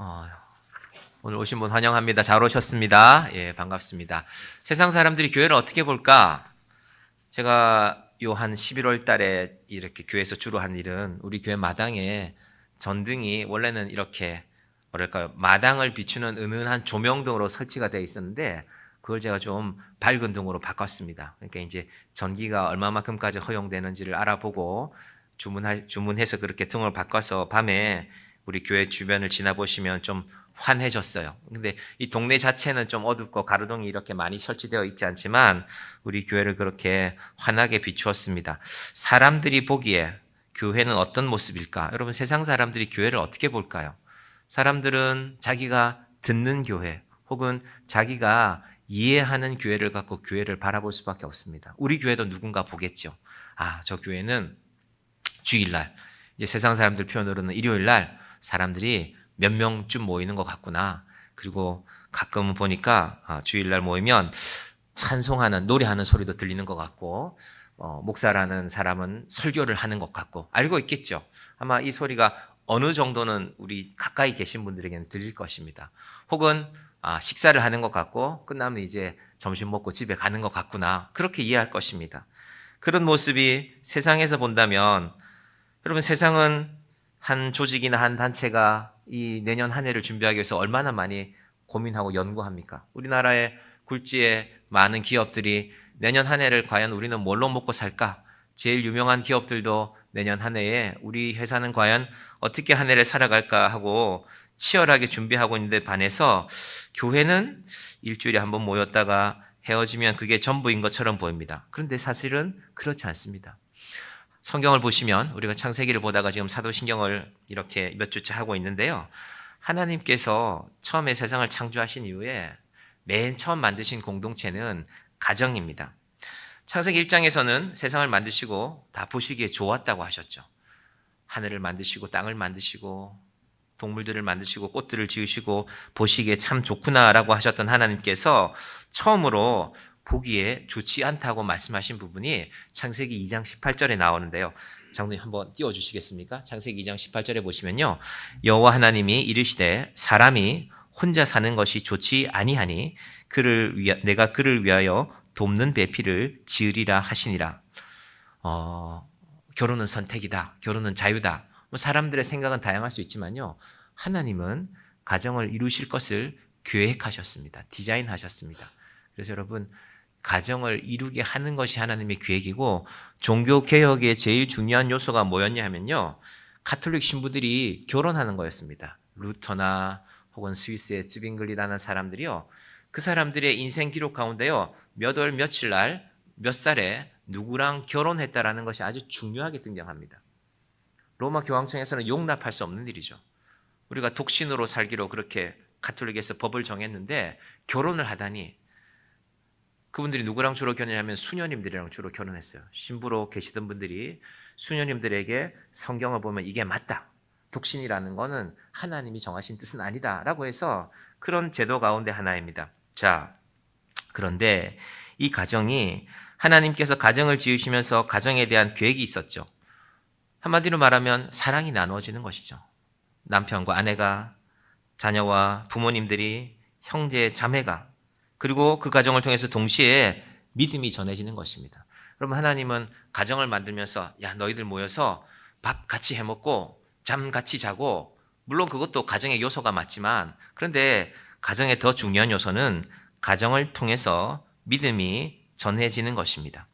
어, 오늘 오신 분 환영합니다. 잘 오셨습니다. 예, 반갑습니다. 세상 사람들이 교회를 어떻게 볼까? 제가 요 한 11월 달에 이렇게 교회에서 주로 한 일은 우리 교회 마당에 전등이 원래는 이렇게 뭐랄까요? 마당을 비추는 은은한 조명등으로 설치가 되어 있었는데 그걸 제가 좀 밝은 등으로 바꿨습니다. 그러니까 이제 전기가 얼마만큼까지 허용되는지를 알아보고 주문해서 그렇게 등을 바꿔서 밤에 우리 교회 주변을 지나보시면 좀 환해졌어요. 근데 이 동네 자체는 좀 어둡고 가로등이 이렇게 많이 설치되어 있지 않지만 우리 교회를 그렇게 환하게 비추었습니다. 사람들이 보기에 교회는 어떤 모습일까? 여러분 세상 사람들이 교회를 어떻게 볼까요? 사람들은 자기가 듣는 교회 혹은 자기가 이해하는 교회를 갖고 교회를 바라볼 수밖에 없습니다. 우리 교회도 누군가 보겠죠. 아, 저 교회는 주일날, 이제 세상 사람들 표현으로는 일요일날 사람들이 몇 명쯤 모이는 것 같구나. 그리고 가끔 보니까 주일날 모이면 찬송하는, 노래하는 소리도 들리는 것 같고, 목사라는 사람은 설교를 하는 것 같고, 알고 있겠죠. 아마 이 소리가 어느 정도는 우리 가까이 계신 분들에게는 들릴 것입니다. 혹은 식사를 하는 것 같고, 끝나면 이제 점심 먹고 집에 가는 것 같구나. 그렇게 이해할 것입니다. 그런 모습이 세상에서 본다면, 여러분 세상은 한 조직이나 한 단체가 이 내년 한 해를 준비하기 위해서 얼마나 많이 고민하고 연구합니까? 우리나라의 굴지의 많은 기업들이 내년 한 해를 과연 우리는 뭘로 먹고 살까? 제일 유명한 기업들도 내년 한 해에 우리 회사는 과연 어떻게 한 해를 살아갈까 하고 치열하게 준비하고 있는데 반해서 교회는 일주일에 한 번 모였다가 헤어지면 그게 전부인 것처럼 보입니다. 그런데 사실은 그렇지 않습니다. 성경을 보시면 우리가 창세기를 보다가 지금 사도신경을 이렇게 몇 주째 하고 있는데요. 하나님께서 처음에 세상을 창조하신 이후에 맨 처음 만드신 공동체는 가정입니다. 창세기 1장에서는 세상을 만드시고 다 보시기에 좋았다고 하셨죠. 하늘을 만드시고 땅을 만드시고 동물들을 만드시고 꽃들을 지으시고 보시기에 참 좋구나라고 하셨던 하나님께서 처음으로 보기에 좋지 않다고 말씀하신 부분이 창세기 2장 18절에 나오는데요. 장로님 한번 띄워주시겠습니까? 창세기 2장 18절에 보시면요. 여호와 하나님이 이르시되 사람이 혼자 사는 것이 좋지 아니하니 내가 그를 위하여 돕는 배필을 지으리라 하시니라. 결혼은 선택이다. 결혼은 자유다. 사람들의 생각은 다양할 수 있지만요. 하나님은 가정을 이루실 것을 계획하셨습니다. 디자인하셨습니다. 그래서 여러분 가정을 이루게 하는 것이 하나님의 계획이고 종교개혁의 제일 중요한 요소가 뭐였냐 하면요. 가톨릭 신부들이 결혼하는 거였습니다. 루터나 혹은 스위스의 쯔빙글이라는 사람들이요. 그 사람들의 인생 기록 가운데요. 몇 월 며칠 날 몇 살에 누구랑 결혼했다라는 것이 아주 중요하게 등장합니다. 로마 교황청에서는 용납할 수 없는 일이죠. 우리가 독신으로 살기로 그렇게 가톨릭에서 법을 정했는데 결혼을 하다니 그분들이 누구랑 주로 결혼하면 수녀님들이랑 주로 결혼했어요. 신부로 계시던 분들이 수녀님들에게 성경을 보면 이게 맞다. 독신이라는 거는 하나님이 정하신 뜻은 아니다라고 해서 그런 제도 가운데 하나입니다. 자, 그런데 이 가정이 하나님께서 가정을 지으시면서 가정에 대한 계획이 있었죠. 한마디로 말하면 사랑이 나누어지는 것이죠. 남편과 아내가, 자녀와 부모님들이, 형제, 자매가, 그리고 그 가정을 통해서 동시에 믿음이 전해지는 것입니다. 그럼 하나님은 가정을 만들면서 야 너희들 모여서 밥 같이 해먹고 잠 같이 자고 물론 그것도 가정의 요소가 맞지만 그런데 가정의 더 중요한 요소는 가정을 통해서 믿음이 전해지는 것입니다.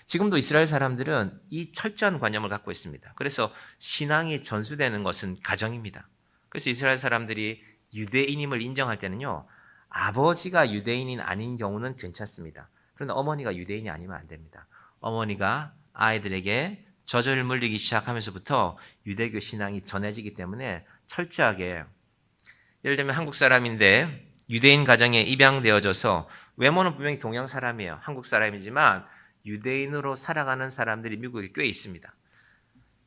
지금도 이스라엘 사람들은 이 철저한 관념을 갖고 있습니다. 그래서 신앙이 전수되는 것은 가정입니다. 그래서 이스라엘 사람들이 유대인임을 인정할 때는요. 아버지가 유대인이 아닌 경우는 괜찮습니다. 그런데 어머니가 유대인이 아니면 안 됩니다. 어머니가 아이들에게 젖을 물리기 시작하면서부터 유대교 신앙이 전해지기 때문에 철저하게 예를 들면 한국 사람인데 유대인 가정에 입양되어져서 외모는 분명히 동양 사람이에요. 한국 사람이지만 유대인으로 살아가는 사람들이 미국에 꽤 있습니다.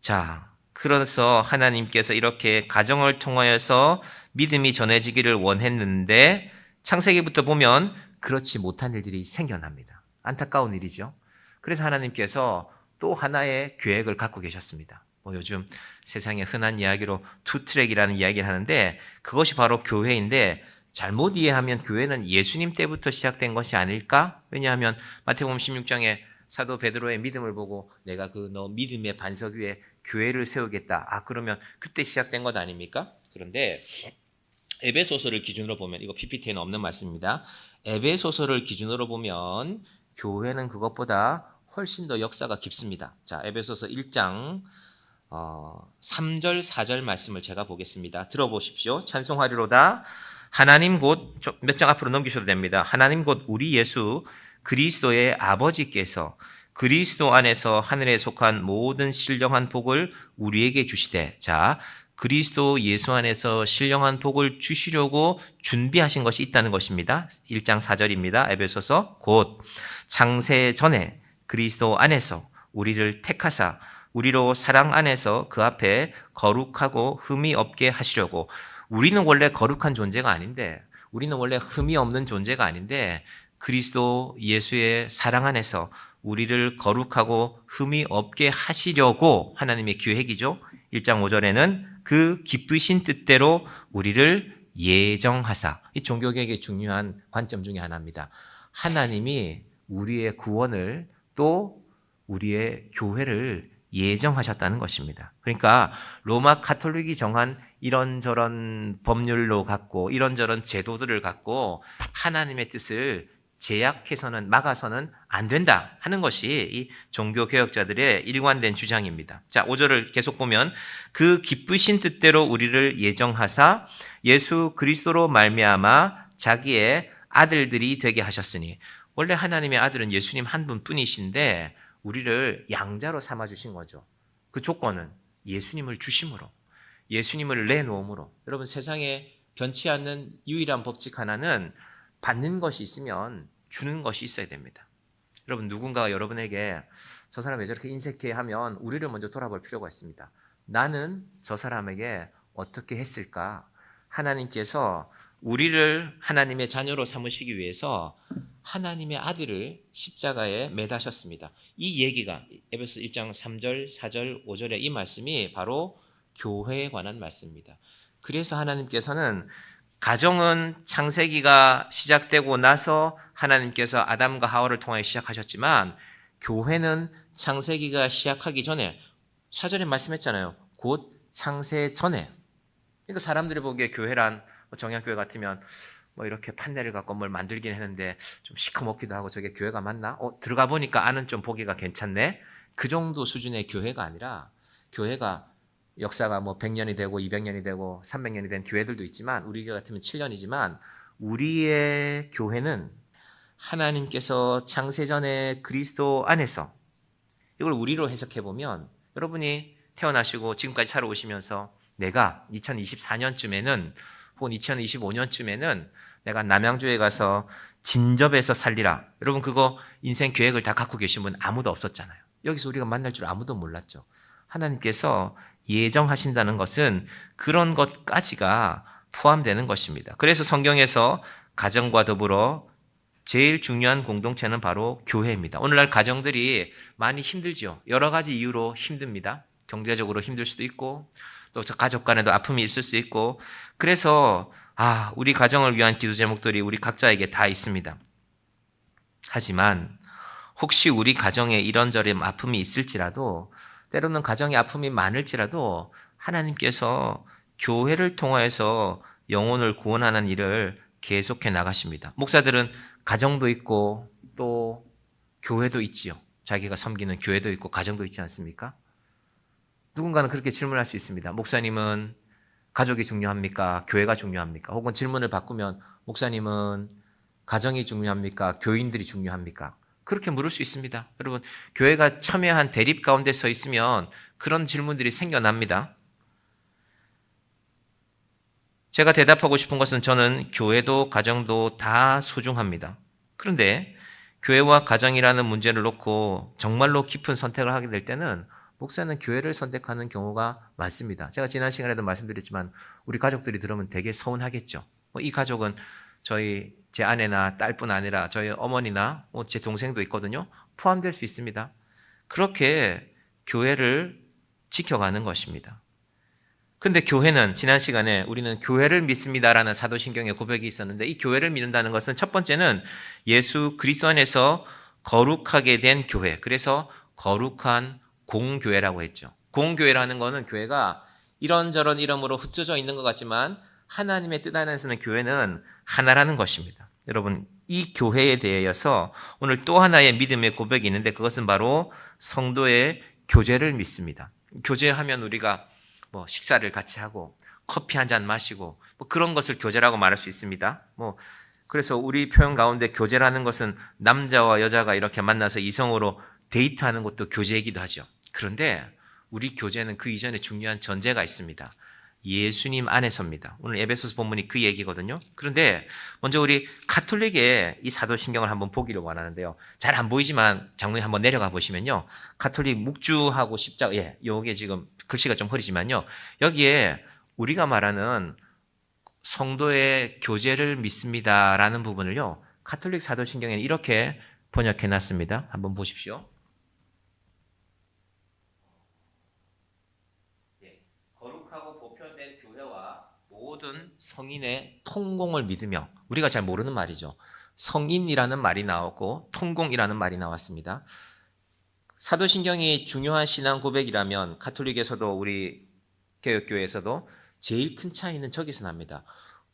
자, 그래서 하나님께서 이렇게 가정을 통하여서 믿음이 전해지기를 원했는데 창세기부터 보면 그렇지 못한 일들이 생겨납니다. 안타까운 일이죠. 그래서 하나님께서 또 하나의 계획을 갖고 계셨습니다. 요즘 세상의 흔한 이야기로 투트랙이라는 이야기를 하는데 그것이 바로 교회인데 잘못 이해하면 교회는 예수님 때부터 시작된 것이 아닐까? 왜냐하면 마태복음 16장에 사도 베드로의 믿음을 보고 내가 그 너 믿음의 반석 위에 교회를 세우겠다. 그러면 그때 시작된 것 아닙니까? 그런데 에베소서를 기준으로 보면 이거 PPT에는 없는 말씀입니다. 에베소서를 기준으로 보면 교회는 그것보다 훨씬 더 역사가 깊습니다. 자, 에베소서 1장 3절 4절 말씀을 제가 보겠습니다. 들어보십시오. 찬송하리로다. 하나님 곧 몇 장 앞으로 넘기셔도 됩니다. 하나님 곧 우리 예수 그리스도의 아버지께서 그리스도 안에서 하늘에 속한 모든 신령한 복을 우리에게 주시되, 자, 그리스도 예수 안에서 신령한 복을 주시려고 준비하신 것이 있다는 것입니다. 1장 4절입니다. 에베소서 곧 창세 전에 그리스도 안에서 우리를 택하사 우리로 사랑 안에서 그 앞에 거룩하고 흠이 없게 하시려고. 우리는 원래 거룩한 존재가 아닌데, 우리는 원래 흠이 없는 존재가 아닌데 그리스도 예수의 사랑 안에서 우리를 거룩하고 흠이 없게 하시려고 하나님의 계획이죠. 1장 5절에는 그 기쁘신 뜻대로 우리를 예정하사. 이 종교개혁의 중요한 관점 중에 하나입니다. 하나님이 우리의 구원을 또 우리의 교회를 예정하셨다는 것입니다. 그러니까 로마 가톨릭이 정한 이런저런 법률로 갖고 이런저런 제도들을 갖고 하나님의 뜻을 제약해서는 막아서는 안 된다 하는 것이 이 종교개혁자들의 일관된 주장입니다. 자, 5절을 계속 보면 그 기쁘신 뜻대로 우리를 예정하사 예수 그리스도로 말미암아 자기의 아들들이 되게 하셨으니. 원래 하나님의 아들은 예수님 한 분뿐이신데 우리를 양자로 삼아주신 거죠. 그 조건은 예수님을 주심으로, 예수님을 내놓음으로. 여러분, 세상에 변치 않는 유일한 법칙 하나는 받는 것이 있으면 주는 것이 있어야 됩니다. 여러분, 누군가가 여러분에게 저 사람 왜 저렇게 인색해 하면 우리를 먼저 돌아볼 필요가 있습니다. 나는 저 사람에게 어떻게 했을까? 하나님께서 우리를 하나님의 자녀로 삼으시기 위해서 하나님의 아들을 십자가에 매다셨습니다. 이 얘기가 에베소 1장 3절, 4절, 5절의 이 말씀이 바로 교회에 관한 말씀입니다. 그래서 하나님께서는 가정은 창세기가 시작되고 나서 하나님께서 아담과 하와를 통해 시작하셨지만 교회는 창세기가 시작하기 전에 4절에 말씀했잖아요. 곧 창세 전에. 그러니까 사람들이 보기에 교회란 정약교회 같으면 이렇게 판넬을 갖고 뭘 만들긴 했는데 좀 시커멓기도 하고 저게 교회가 맞나? 들어가 보니까 안은 좀 보기가 괜찮네. 그 정도 수준의 교회가 아니라 교회가 역사가 100년이 되고 200년이 되고 300년이 된 교회들도 있지만 우리 교회 같으면 7년이지만 우리의 교회는 하나님께서 창세전에 그리스도 안에서, 이걸 우리로 해석해 보면 여러분이 태어나시고 지금까지 살아오시면서 내가 2024년쯤에는 혹은 2025년쯤에는 내가 남양주에 가서 진접해서 살리라. 여러분, 그거 인생 계획을 다 갖고 계신 분 아무도 없었잖아요. 여기서 우리가 만날 줄 아무도 몰랐죠. 하나님께서 예정하신다는 것은 그런 것까지가 포함되는 것입니다. 그래서 성경에서 가정과 더불어 제일 중요한 공동체는 바로 교회입니다. 오늘날 가정들이 많이 힘들죠. 여러 가지 이유로 힘듭니다. 경제적으로 힘들 수도 있고 또 가족 간에도 아픔이 있을 수 있고. 그래서 우리 가정을 위한 기도 제목들이 우리 각자에게 다 있습니다. 하지만 혹시 우리 가정에 이런저런 아픔이 있을지라도, 때로는 가정의 아픔이 많을지라도 하나님께서 교회를 통해서 영혼을 구원하는 일을 계속해 나가십니다. 목사들은 가정도 있고 또 교회도 있지요. 자기가 섬기는 교회도 있고 가정도 있지 않습니까? 누군가는 그렇게 질문할 수 있습니다. 목사님은 가족이 중요합니까? 교회가 중요합니까? 혹은 질문을 바꾸면 목사님은 가정이 중요합니까? 교인들이 중요합니까? 그렇게 물을 수 있습니다. 여러분, 교회가 첨예한 대립 가운데 서 있으면 그런 질문들이 생겨납니다. 제가 대답하고 싶은 것은 저는 교회도 가정도 다 소중합니다. 그런데 교회와 가정이라는 문제를 놓고 정말로 깊은 선택을 하게 될 때는 목사는 교회를 선택하는 경우가 많습니다. 제가 지난 시간에도 말씀드렸지만 우리 가족들이 들으면 되게 서운하겠죠. 이 가족은 제 아내나 딸뿐 아니라 저희 어머니나 제 동생도 있거든요. 포함될 수 있습니다. 그렇게 교회를 지켜가는 것입니다. 근데 교회는 지난 시간에 우리는 교회를 믿습니다라는 사도신경의 고백이 있었는데 이 교회를 믿는다는 것은 첫 번째는 예수 그리스도 안에서 거룩하게 된 교회. 그래서 거룩한 공교회라고 했죠. 공교회라는 것은 교회가 이런저런 이름으로 흩어져 있는 것 같지만 하나님의 뜻 안에서는 교회는 하나라는 것입니다. 여러분, 이 교회에 대해서 오늘 또 하나의 믿음의 고백이 있는데 그것은 바로 성도의 교제를 믿습니다. 교제하면 우리가 뭐 식사를 같이 하고 커피 한 잔 마시고 뭐 그런 것을 교제라고 말할 수 있습니다. 그래서 우리 표현 가운데 교제라는 것은 남자와 여자가 이렇게 만나서 이성으로 데이트하는 것도 교제이기도 하죠. 그런데 우리 교제는 그 이전에 중요한 전제가 있습니다. 예수님 안에서입니다. 오늘 에베소서 본문이 그 얘기거든요. 그런데 먼저 우리 가톨릭의 이 사도신경을 한번 보기를 원하는데요. 잘 안 보이지만 장로님 한번 내려가 보시면요. 가톨릭 묵주하고 십자가, 요게 지금 글씨가 좀 흐리지만요. 여기에 우리가 말하는 성도의 교제를 믿습니다라는 부분을요. 가톨릭 사도신경에는 이렇게 번역해 놨습니다. 한번 보십시오. 거룩하고 보편된 교회와 모든 성인의 통공을 믿으며, 우리가 잘 모르는 말이죠. 성인이라는 말이 나왔고 통공이라는 말이 나왔습니다. 사도신경이 중요한 신앙 고백이라면 가톨릭에서도 우리 개혁교회에서도 제일 큰 차이는 저기서 납니다.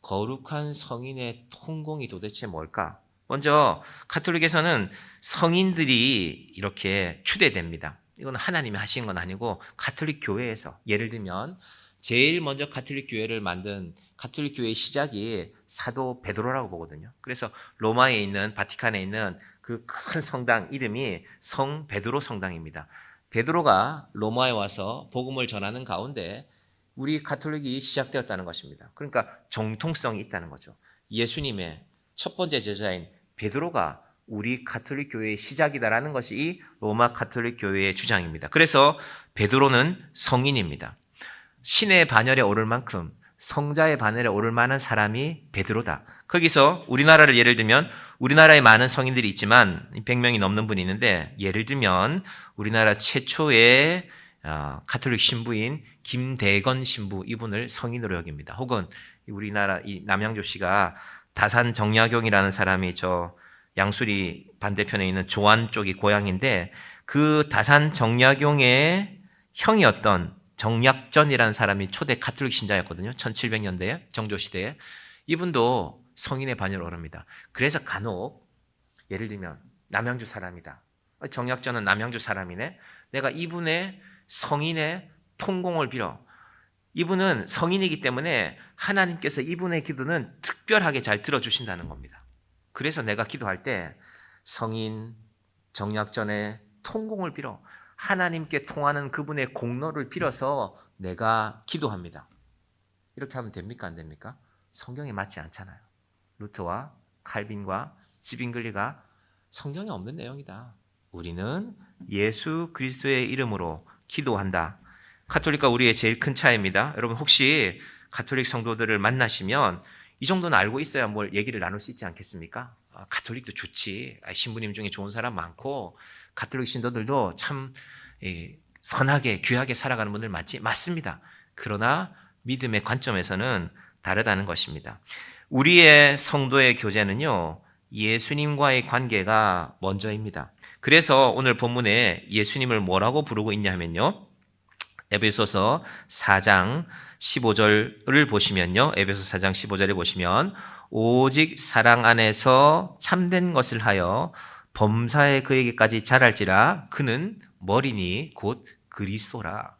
거룩한 성인의 통공이 도대체 뭘까? 먼저 가톨릭에서는 성인들이 이렇게 추대됩니다. 이건 하나님이 하신 건 아니고 가톨릭 교회에서, 예를 들면 제일 먼저 가톨릭 교회를 만든 가톨릭 교회의 시작이 사도 베드로라고 보거든요. 그래서 로마에 있는, 바티칸에 있는 그 큰 성당 이름이 성 베드로 성당입니다. 베드로가 로마에 와서 복음을 전하는 가운데 우리 가톨릭이 시작되었다는 것입니다. 그러니까 정통성이 있다는 거죠. 예수님의 첫 번째 제자인 베드로가 우리 가톨릭 교회의 시작이다라는 것이 이 로마 가톨릭 교회의 주장입니다. 그래서 베드로는 성인입니다. 신의 반열에 오를 만큼 성자의 반열에 오를 만한 사람이 베드로다. 거기서 우리나라를 예를 들면 우리나라에 많은 성인들이 있지만 100명이 넘는 분이 있는데, 예를 들면 우리나라 최초의 가톨릭 신부인 김대건 신부, 이분을 성인으로 여깁니다. 혹은 우리나라 이 남양주시가 다산 정약용이라는 사람이 저 양수리 반대편에 있는 조안 쪽이 고향인데 그 다산 정약용의 형이었던 정약전이라는 사람이 초대 가톨릭 신자였거든요. 1700년대에 정조시대에. 이분도 성인의 반열에 오릅니다. 그래서 간혹 예를 들면 남양주 사람이다. 정약전은 남양주 사람이네. 내가 이분의 성인의 통공을 빌어. 이분은 성인이기 때문에 하나님께서 이분의 기도는 특별하게 잘 들어주신다는 겁니다. 그래서 내가 기도할 때 성인 정약전의 통공을 빌어 하나님께 통하는 그분의 공로를 빌어서 내가 기도합니다. 이렇게 하면 됩니까? 안 됩니까? 성경에 맞지 않잖아요. 루터와 칼빈과 지빙글리가 성경에 없는 내용이다. 우리는 예수 그리스도의 이름으로 기도한다. 가톨릭과 우리의 제일 큰 차이입니다. 여러분 혹시 가톨릭 성도들을 만나시면 이 정도는 알고 있어야 뭘 얘기를 나눌 수 있지 않겠습니까? 가톨릭도 좋지. 신부님 중에 좋은 사람 많고 가톨릭 신도들도 참 선하게 귀하게 살아가는 분들 많지. 맞습니다. 그러나 믿음의 관점에서는 다르다는 것입니다. 우리의 성도의 교제는요, 예수님과의 관계가 먼저입니다. 그래서 오늘 본문에 예수님을 뭐라고 부르고 있냐면요, 에베소서 4장 15절을 보시면요, 에베소서 4장 15절에 보시면 오직 사랑 안에서 참된 것을 하여 범사에 그에게까지 자랄지라 그는 머리니 곧 그리스도라.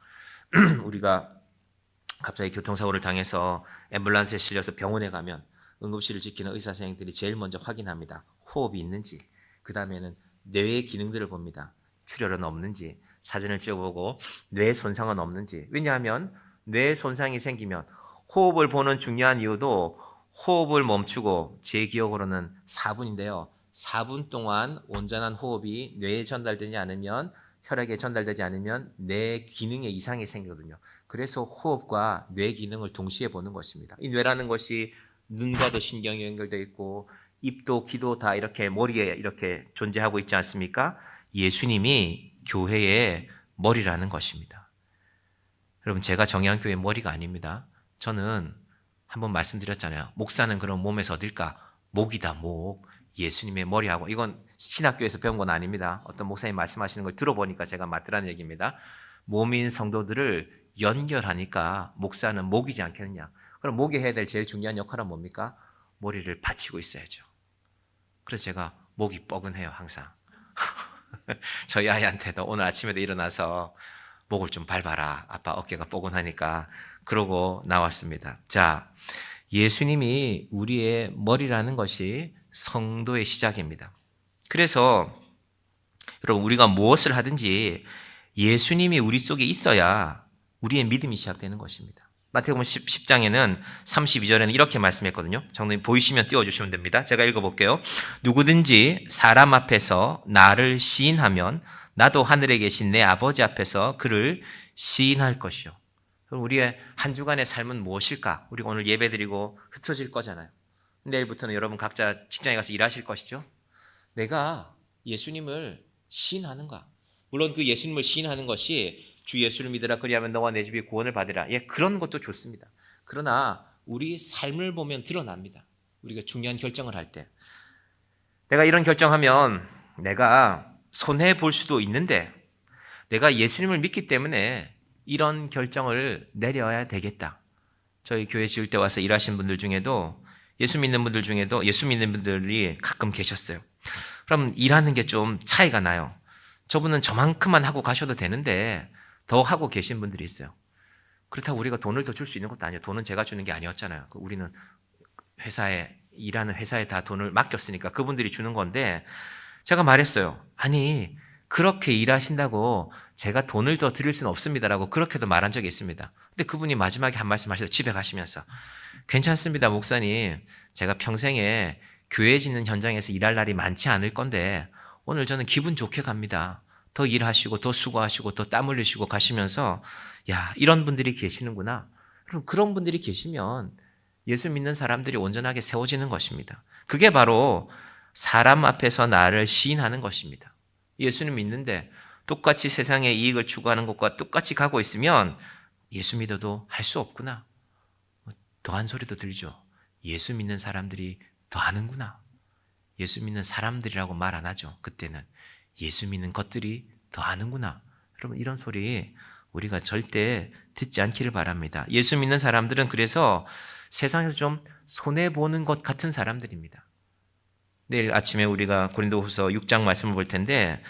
우리가 갑자기 교통사고를 당해서 앰뷸런스에 실려서 병원에 가면 응급실을 지키는 의사 선생님들이 제일 먼저 확인합니다. 호흡이 있는지, 그 다음에는 뇌의 기능들을 봅니다. 출혈은 없는지, 사진을 찍어보고 뇌 손상은 없는지. 왜냐하면 뇌 손상이 생기면 호흡을 보는 중요한 이유도 호흡을 멈추고, 제 기억으로는 4분인데요. 4분 동안 온전한 호흡이 뇌에 전달되지 않으면, 혈액에 전달되지 않으면 뇌 기능에 이상이 생기거든요. 그래서 호흡과 뇌 기능을 동시에 보는 것입니다. 이 뇌라는 것이 눈과도 신경이 연결되어 있고 입도 귀도 다 이렇게 머리에 이렇게 존재하고 있지 않습니까? 예수님이 교회의 머리라는 것입니다. 여러분, 제가 정의한교회 머리가 아닙니다. 저는 한번 말씀드렸잖아요. 목사는 그럼 몸에서 어딜까? 목이다, 목. 예수님의 머리하고. 이건 신학교에서 배운 건 아닙니다. 어떤 목사님 말씀하시는 걸 들어보니까 제가 맞더라는 얘기입니다. 몸인 성도들을 연결하니까 목사는 목이지 않겠느냐. 그럼 목이 해야 될 제일 중요한 역할은 뭡니까? 머리를 받치고 있어야죠. 그래서 제가 목이 뻐근해요, 항상. 저희 아이한테도 오늘 아침에도 일어나서 목을 좀 밟아라. 아빠 어깨가 뻐근하니까. 그러고 나왔습니다. 자, 예수님이 우리의 머리라는 것이 성도의 시작입니다. 그래서 여러분, 우리가 무엇을 하든지 예수님이 우리 속에 있어야 우리의 믿음이 시작되는 것입니다. 마태복음 10장에는 32절에는 이렇게 말씀했거든요. 장로님 보이시면 띄워주시면 됩니다. 제가 읽어볼게요. 누구든지 사람 앞에서 나를 시인하면 나도 하늘에 계신 내 아버지 앞에서 그를 시인할 것이요. 그럼 우리의 한 주간의 삶은 무엇일까? 우리가 오늘 예배드리고 흩어질 거잖아요. 내일부터는 여러분 각자 직장에 가서 일하실 것이죠. 내가 예수님을 시인하는가? 물론 그 예수님을 시인하는 것이 주 예수를 믿으라 그리하면 너와 내 집이 구원을 받으라. 예, 그런 것도 좋습니다. 그러나 우리 삶을 보면 드러납니다. 우리가 중요한 결정을 할 때. 내가 이런 결정하면 내가 손해 볼 수도 있는데 내가 예수님을 믿기 때문에 이런 결정을 내려야 되겠다. 저희 교회 지을 때 와서 일하신 분들 중에도 예수 믿는 분들 중에도 예수 믿는 분들이 가끔 계셨어요. 그럼 일하는 게 좀 차이가 나요. 저분은 저만큼만 하고 가셔도 되는데 더 하고 계신 분들이 있어요. 그렇다고 우리가 돈을 더 줄 수 있는 것도 아니에요. 돈은 제가 주는 게 아니었잖아요. 우리는 회사에 일하는 회사에 다 돈을 맡겼으니까 그분들이 주는 건데 제가 말했어요. 아니 그렇게 일하신다고 제가 돈을 더 드릴 수는 없습니다라고 그렇게도 말한 적이 있습니다. 근데 그분이 마지막에 한 말씀 하셔서 집에 가시면서 괜찮습니다 목사님, 제가 평생에 교회 짓는 현장에서 일할 날이 많지 않을 건데 오늘 저는 기분 좋게 갑니다. 더 일하시고 더 수고하시고 더 땀 흘리시고 가시면서 야 이런 분들이 계시는구나. 그럼 그런 분들이 계시면 예수 믿는 사람들이 온전하게 세워지는 것입니다. 그게 바로 사람 앞에서 나를 시인하는 것입니다. 예수님 믿는데 똑같이 세상의 이익을 추구하는 것과 똑같이 가고 있으면 예수 믿어도 할 수 없구나. 더한 소리도 들죠. 예수 믿는 사람들이 더 하는구나. 예수 믿는 사람들이라고 말 안 하죠. 그때는 예수 믿는 것들이 더 하는구나. 여러분 이런 소리 우리가 절대 듣지 않기를 바랍니다. 예수 믿는 사람들은 그래서 세상에서 좀 손해보는 것 같은 사람들입니다. 내일 아침에 우리가 고린도후서 6장 말씀을 볼 텐데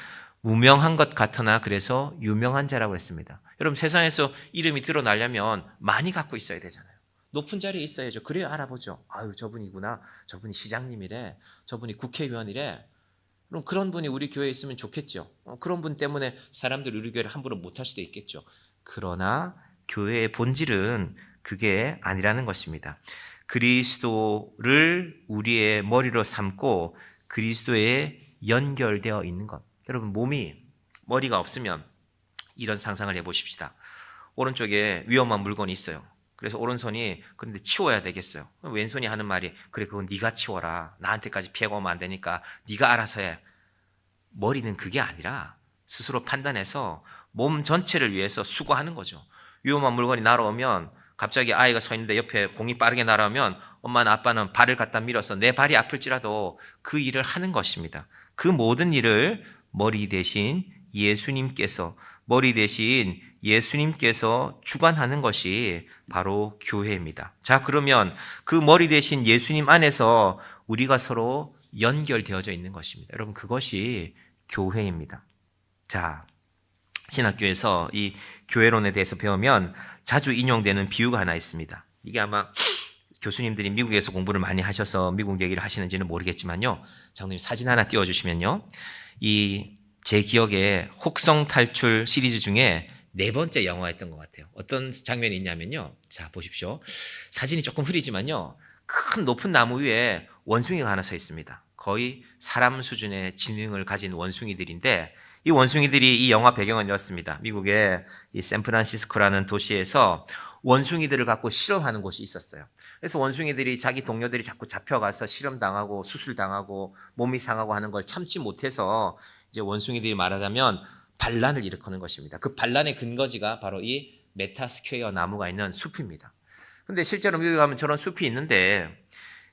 무명한 것 같으나 그래서 유명한 자라고 했습니다. 여러분 세상에서 이름이 드러나려면 많이 갖고 있어야 되잖아요. 높은 자리에 있어야죠. 그래야 알아보죠. 아유 저분이구나. 저분이 시장님이래. 저분이 국회의원이래. 그럼 그런 분이 우리 교회에 있으면 좋겠죠. 그런 분 때문에 사람들이 우리 교회를 함부로 못할 수도 있겠죠. 그러나 교회의 본질은 그게 아니라는 것입니다. 그리스도를 우리의 머리로 삼고 그리스도에 연결되어 있는 것. 여러분 몸이 머리가 없으면 이런 상상을 해보십시다. 오른쪽에 위험한 물건이 있어요. 그래서 오른손이 그런데 치워야 되겠어요. 왼손이 하는 말이 그래 그건 네가 치워라. 나한테까지 피해가 오면 안 되니까 네가 알아서 해. 머리는 그게 아니라 스스로 판단해서 몸 전체를 위해서 수고하는 거죠. 위험한 물건이 날아오면 갑자기 아이가 서 있는데 옆에 공이 빠르게 날아오면 엄마나 아빠는 발을 갖다 밀어서 내 발이 아플지라도 그 일을 하는 것입니다. 그 모든 일을 머리 대신 예수님께서 주관하는 것이 바로 교회입니다. 자, 그러면 그 머리 대신 예수님 안에서 우리가 서로 연결되어져 있는 것입니다. 여러분, 그것이 교회입니다. 자, 신학교에서 이 교회론에 대해서 배우면 자주 인용되는 비유가 하나 있습니다. 이게 아마 교수님들이 미국에서 공부를 많이 하셔서 미국 얘기를 하시는지는 모르겠지만요. 장로님 사진 하나 띄워주시면요. 제 기억에 혹성 탈출 시리즈 중에 4번째 영화였던 것 같아요. 어떤 장면이 있냐면요. 자, 보십시오. 사진이 조금 흐리지만요. 큰 높은 나무 위에 원숭이가 하나 서 있습니다. 거의 사람 수준의 지능을 가진 원숭이들인데 이 원숭이들이 이 영화 배경은 이렇습니다. 미국의 이 샌프란시스코라는 도시에서 원숭이들을 갖고 실험하는 곳이 있었어요. 그래서 원숭이들이 자기 동료들이 자꾸 잡혀가서 실험당하고 수술당하고 몸이 상하고 하는 걸 참지 못해서 이제 원숭이들이 말하자면 반란을 일으키는 것입니다. 그 반란의 근거지가 바로 이 메타스퀘어 나무가 있는 숲입니다. 근데 실제로 미국에 가면 저런 숲이 있는데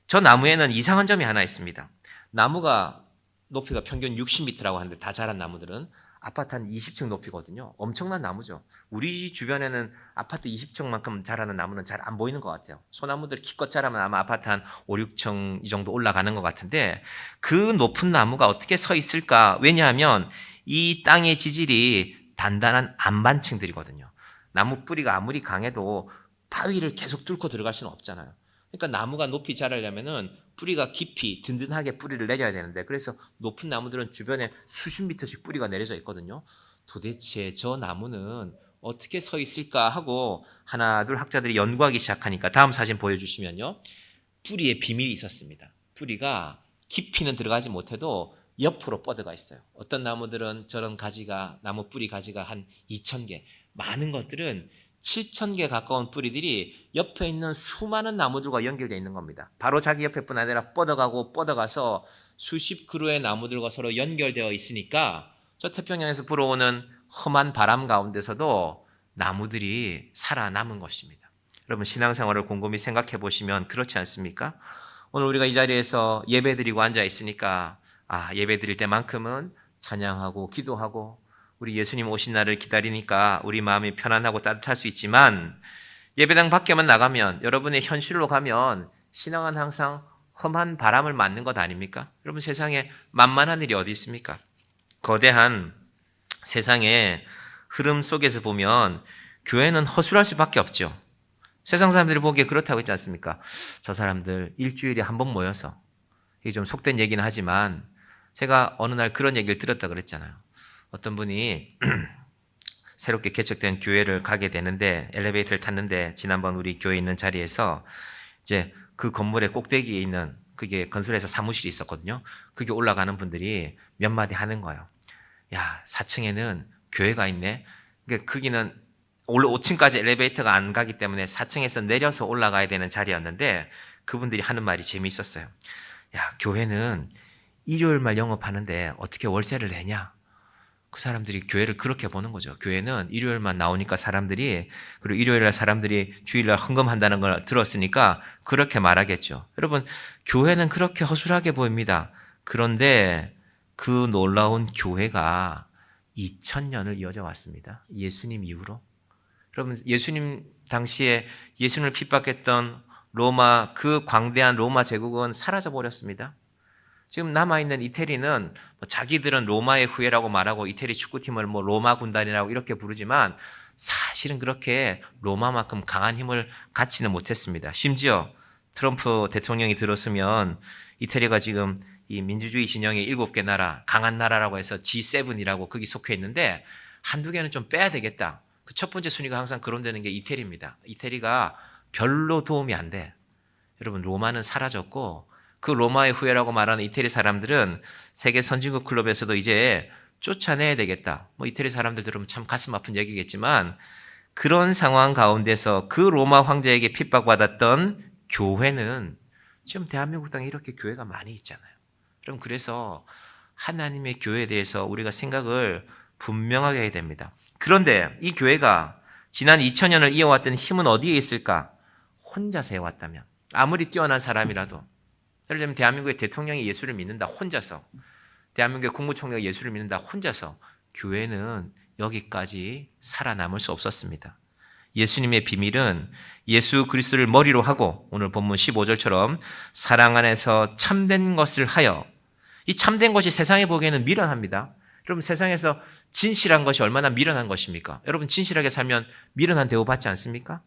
저 나무에는 이상한 점이 하나 있습니다. 나무가 높이가 평균 60m라고 하는데 다 자란 나무들은 아파트 한 20층 높이거든요. 엄청난 나무죠. 우리 주변에는 아파트 20층만큼 자라는 나무는 잘 안 보이는 것 같아요. 소나무들 기껏 자라면 아마 아파트 한 5, 6층 이 정도 올라가는 것 같은데 그 높은 나무가 어떻게 서 있을까? 왜냐하면 이 땅의 지질이 단단한 안반층들이거든요. 나무 뿌리가 아무리 강해도 바위를 계속 뚫고 들어갈 수는 없잖아요. 그러니까 나무가 높이 자라려면은 뿌리가 깊이 든든하게 뿌리를 내려야 되는데 그래서 높은 나무들은 주변에 수십 미터씩 뿌리가 내려져 있거든요. 도대체 저 나무는 어떻게 서 있을까 하고 하나 둘 학자들이 연구하기 시작하니까 다음 사진 보여주시면요. 뿌리에 비밀이 있었습니다. 뿌리가 깊이는 들어가지 못해도 옆으로 뻗어가 있어요. 어떤 나무들은 저런 가지가 나무 뿌리 가지가 한 2,000개, 많은 것들은 7,000개 가까운 뿌리들이 옆에 있는 수많은 나무들과 연결되어 있는 겁니다. 바로 자기 옆에뿐 아니라 뻗어가고 뻗어가서 수십 그루의 나무들과 서로 연결되어 있으니까 저 태평양에서 불어오는 험한 바람 가운데서도 나무들이 살아남은 것입니다. 여러분 신앙생활을 곰곰이 생각해 보시면 그렇지 않습니까? 오늘 우리가 이 자리에서 예배드리고 앉아 있으니까 예배드릴 때만큼은 찬양하고 기도하고 우리 예수님 오신 날을 기다리니까 우리 마음이 편안하고 따뜻할 수 있지만 예배당 밖에만 나가면 여러분의 현실로 가면 신앙은 항상 험한 바람을 맞는 것 아닙니까? 여러분 세상에 만만한 일이 어디 있습니까? 거대한 세상의 흐름 속에서 보면 교회는 허술할 수밖에 없죠. 세상 사람들이 보기에 그렇다고 했지 않습니까? 저 사람들 일주일에 한 번 모여서 이게 좀 속된 얘기는 하지만 제가 어느 날 그런 얘기를 들었다 그랬잖아요. 어떤 분이 새롭게 개척된 교회를 가게 되는데 엘리베이터를 탔는데 지난번 우리 교회 있는 자리에서 이제 그 건물의 꼭대기에 있는 그게 건설회사 사무실이 있었거든요. 그게 올라가는 분들이 몇 마디 하는 거예요. 야, 4층에는 교회가 있네. 그러니까 거기는 원래 5층까지 엘리베이터가 안 가기 때문에 4층에서 내려서 올라가야 되는 자리였는데 그분들이 하는 말이 재미있었어요. 야, 교회는 일요일만 영업하는데 어떻게 월세를 내냐? 그 사람들이 교회를 그렇게 보는 거죠. 교회는 일요일만 나오니까 사람들이 그리고 일요일날 사람들이 주일날 헌금한다는 걸 들었으니까 그렇게 말하겠죠. 여러분 교회는 그렇게 허술하게 보입니다. 그런데 그 놀라운 교회가 2000년을 이어져 왔습니다. 예수님 이후로. 여러분 예수님 당시에 예수님을 핍박했던 로마 그 광대한 로마 제국은 사라져 버렸습니다. 지금 남아있는 이태리는 자기들은 로마의 후예라고 말하고 이태리 축구팀을 로마 군단이라고 이렇게 부르지만 사실은 그렇게 로마만큼 강한 힘을 갖지는 못했습니다. 심지어 트럼프 대통령이 들었으면 이태리가 지금 이 민주주의 진영의 7개 나라, 강한 나라라고 해서 G7이라고 거기 속해 있는데 한두 개는 좀 빼야 되겠다. 그 첫 번째 순위가 항상 거론되는 게 이태리입니다. 이태리가 별로 도움이 안 돼. 여러분 로마는 사라졌고 그 로마의 후예라고 말하는 이태리 사람들은 세계 선진국 클럽에서도 이제 쫓아내야 되겠다. 이태리 사람들 들으면 참 가슴 아픈 얘기겠지만 그런 상황 가운데서 그 로마 황제에게 핍박받았던 교회는 지금 대한민국 땅에 이렇게 교회가 많이 있잖아요. 그럼 그래서 하나님의 교회에 대해서 우리가 생각을 분명하게 해야 됩니다. 그런데 이 교회가 지난 2000년을 이어왔던 힘은 어디에 있을까? 혼자서 해왔다면 아무리 뛰어난 사람이라도 예를 들면 대한민국의 대통령이 예수를 믿는다 혼자서 대한민국의 국무총리가 예수를 믿는다 혼자서 교회는 여기까지 살아남을 수 없었습니다. 예수님의 비밀은 예수 그리스도를 머리로 하고 오늘 본문 15절처럼 사랑 안에서 참된 것을 하여 이 참된 것이 세상에 보기에는 미련합니다. 여러분 세상에서 진실한 것이 얼마나 미련한 것입니까? 여러분 진실하게 살면 미련한 대우 받지 않습니까?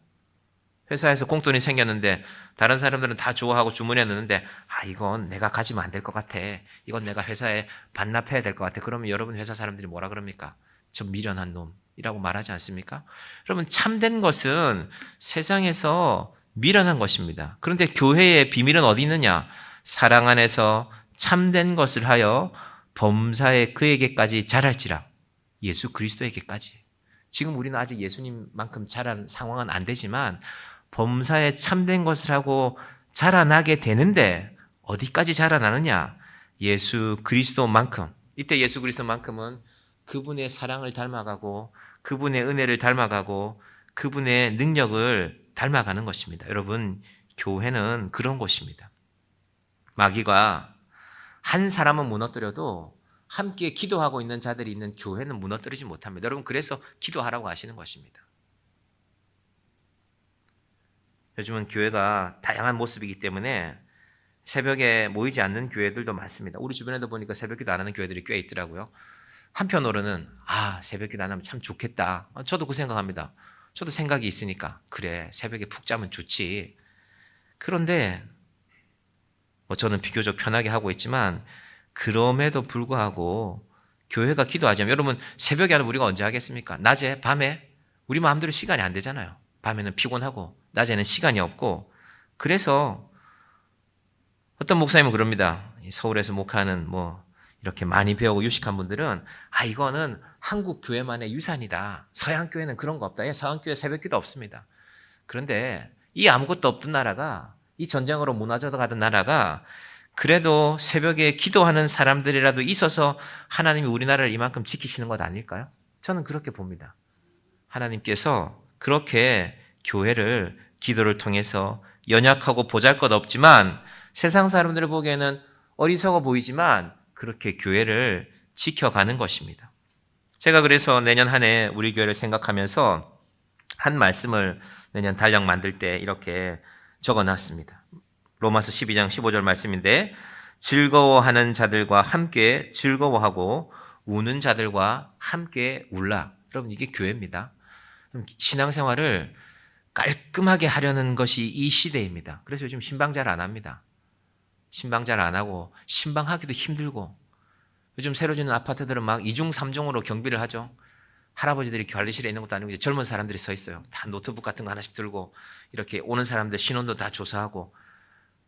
회사에서 공돈이 생겼는데 다른 사람들은 다 좋아하고 주문해 놓는데 이건 내가 가지면 안 될 것 같아. 이건 내가 회사에 반납해야 될 것 같아. 그러면 여러분 회사 사람들이 뭐라 그럽니까? 저 미련한 놈이라고 말하지 않습니까? 여러분 참된 것은 세상에서 미련한 것입니다. 그런데 교회의 비밀은 어디 있느냐? 사랑 안에서 참된 것을 하여 범사에 그에게까지 자랄지라. 예수 그리스도에게까지. 지금 우리는 아직 예수님만큼 자란 상황은 안 되지만 범사에 참된 것을 하고 자라나게 되는데 어디까지 자라나느냐? 예수 그리스도만큼. 이때 예수 그리스도만큼은 그분의 사랑을 닮아가고 그분의 은혜를 닮아가고 그분의 능력을 닮아가는 것입니다. 여러분, 교회는 그런 곳입니다. 마귀가 한 사람은 무너뜨려도 함께 기도하고 있는 자들이 있는 교회는 무너뜨리지 못합니다. 여러분, 그래서 기도하라고 하시는 것입니다. 요즘은 교회가 다양한 모습이기 때문에 새벽에 모이지 않는 교회들도 많습니다. 우리 주변에도 보니까 새벽기도 안 하는 교회들이 꽤 있더라고요. 한편으로는 새벽기도 안 하면 참 좋겠다. 저도 그 생각합니다. 저도 생각이 있으니까 그래, 새벽에 푹 자면 좋지. 그런데 저는 비교적 편하게 하고 있지만 그럼에도 불구하고 교회가 기도하자면, 여러분 새벽에 하는 우리가 언제 하겠습니까? 낮에, 밤에? 우리 마음대로 시간이 안 되잖아요. 밤에는 피곤하고 낮에는 시간이 없고. 그래서 어떤 목사님은 그럽니다. 서울에서 목하는 이렇게 많이 배우고 유식한 분들은 이거는 한국 교회만의 유산이다. 서양 교회는 그런 거 없다. 서양 교회 새벽기도 없습니다. 그런데 이 아무것도 없던 나라가, 이 전쟁으로 무너져 가던 나라가 그래도 새벽에 기도하는 사람들이라도 있어서 하나님이 우리나라를 이만큼 지키시는 것 아닐까요? 저는 그렇게 봅니다. 하나님께서 그렇게 교회를 기도를 통해서 연약하고 보잘것없지만 세상 사람들을 보기에는 어리석어 보이지만 그렇게 교회를 지켜가는 것입니다. 제가 그래서 내년 한 해 우리 교회를 생각하면서 한 말씀을 내년 달력 만들 때 이렇게 적어놨습니다. 로마서 12장 15절 말씀인데, 즐거워하는 자들과 함께 즐거워하고 우는 자들과 함께 울라. 여러분, 이게 교회입니다. 신앙생활을 깔끔하게 하려는 것이 이 시대입니다. 그래서 요즘 신방 잘 안 합니다. 신방 잘 안 하고 신방하기도 힘들고, 요즘 새로 짓는 아파트들은 막 2중 3중으로 경비를 하죠. 할아버지들이 관리실에 있는 것도 아니고 이제 젊은 사람들이 서 있어요. 다 노트북 같은 거 하나씩 들고 이렇게 오는 사람들 신원도 다 조사하고.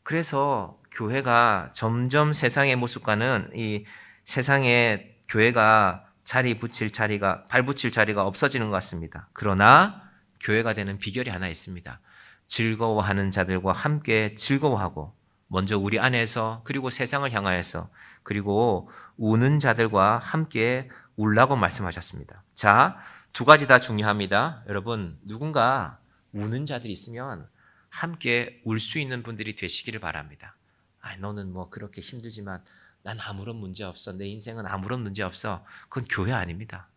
그래서 교회가 점점 세상의 모습과는, 이 세상에 교회가 발붙일 자리가 없어지는 것 같습니다. 그러나 교회가 되는 비결이 하나 있습니다. 즐거워하는 자들과 함께 즐거워하고, 먼저 우리 안에서, 그리고 세상을 향하여서, 그리고 우는 자들과 함께 울라고 말씀하셨습니다. 자, 두 가지 다 중요합니다. 여러분, 누군가 우는 자들이 있으면 함께 울 수 있는 분들이 되시기를 바랍니다. 너는 그렇게 힘들지만 난 아무런 문제 없어. 내 인생은 아무런 문제 없어. 그건 교회 아닙니다.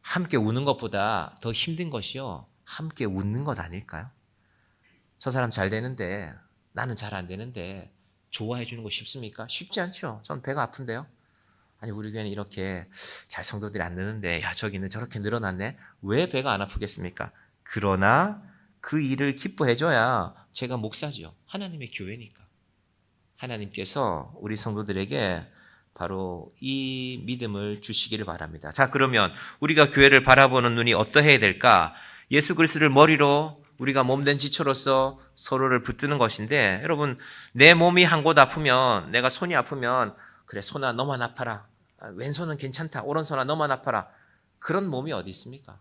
함께 우는 것보다 더 힘든 것이요, 함께 웃는 것 아닐까요? 저 사람 잘 되는데 나는 잘 안 되는데 좋아해 주는 거 쉽습니까? 쉽지 않죠. 전 배가 아픈데요. 우리 교회는 이렇게 잘 성도들이 안 느는데 저기는 저렇게 늘어났네. 왜 배가 안 아프겠습니까? 그러나 그 일을 기뻐해 줘야 제가 목사죠. 하나님의 교회니까. 하나님께서 우리 성도들에게 바로 이 믿음을 주시기를 바랍니다. 자, 그러면 우리가 교회를 바라보는 눈이 어떠해야 될까? 예수 그리스도를 머리로 우리가 몸된 지체로서 서로를 붙드는 것인데, 여러분, 내 몸이 한 곳 아프면, 내가 손이 아프면, 그래, 손아 너만 아파라. 왼손은 괜찮다. 오른손아 너만 아파라. 그런 몸이 어디 있습니까?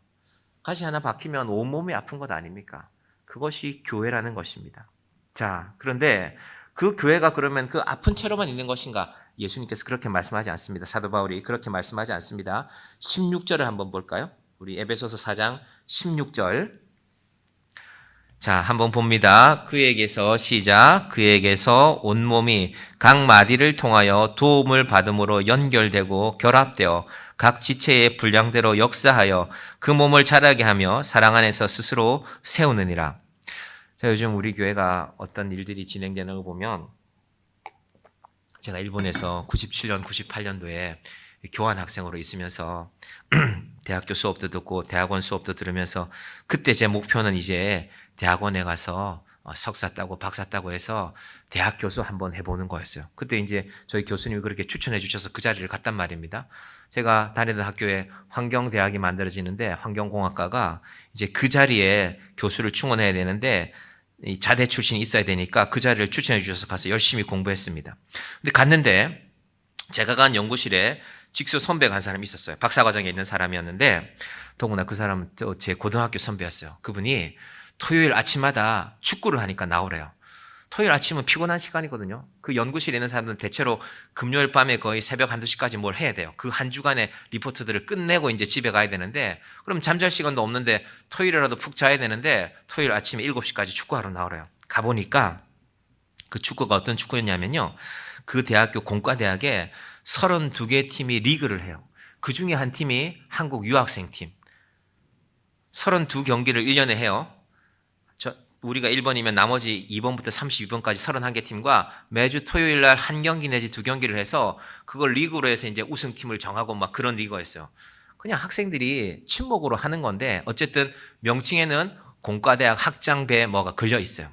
가시 하나 박히면 온몸이 아픈 것 아닙니까? 그것이 교회라는 것입니다. 자, 그런데 그 교회가 그러면 그 아픈 채로만 있는 것인가? 예수님께서 그렇게 말씀하지 않습니다. 사도 바울이 그렇게 말씀하지 않습니다. 16절을 한번 볼까요? 우리 에베소서 4장 16절. 자, 한번 봅니다. 그에게서 온몸이 각 마디를 통하여 도움을 받음으로 연결되고 결합되어 각 지체의 분량대로 역사하여 그 몸을 자라게 하며 사랑 안에서 스스로 세우느니라. 자, 요즘 우리 교회가 어떤 일들이 진행되는 걸 보면, 제가 일본에서 97년, 98년도에 교환 학생으로 있으면서 대학교 수업도 듣고 대학원 수업도 들으면서, 그때 제 목표는 이제 대학원에 가서 석사 따고 박사 따고 해서 대학 교수 한번 해보는 거였어요. 그때 이제 저희 교수님이 그렇게 추천해 주셔서 그 자리를 갔단 말입니다. 제가 다니던 학교에 환경대학이 만들어지는데, 환경공학과가 이제 그 자리에 교수를 충원해야 되는데 이 자대 출신이 있어야 되니까 그 자리를 추천해 주셔서 가서 열심히 공부했습니다. 근데 갔는데 제가 간 연구실에 직수 선배가 한 사람이 있었어요. 박사과정에 있는 사람이었는데, 더구나 그 사람은 제 고등학교 선배였어요. 그분이 토요일 아침마다 축구를 하니까 나오래요. 토요일 아침은 피곤한 시간이거든요. 그 연구실에 있는 사람들은 대체로 금요일 밤에 거의 새벽 1~2시까지 뭘 해야 돼요. 그 한 주간의 리포트들을 끝내고 이제 집에 가야 되는데, 그럼 잠잘 시간도 없는데 토요일이라도 푹 자야 되는데 토요일 아침에 7시까지 축구하러 나오래요. 가보니까 그 축구가 어떤 축구였냐면요. 그 대학교 공과대학에 32개 팀이 리그를 해요. 그 중에 한 팀이 한국 유학생 팀. 32경기를 1년에 해요. 우리가 1번이면 나머지 2번부터 32번까지 31개 팀과 매주 토요일 날 한 경기 내지 두 경기를 해서 그걸 리그로 해서 이제 우승팀을 정하고 막 그런 리그였어요. 그냥 학생들이 친목으로 하는 건데 어쨌든 명칭에는 공과대학 학장배 뭐가 걸려 있어요.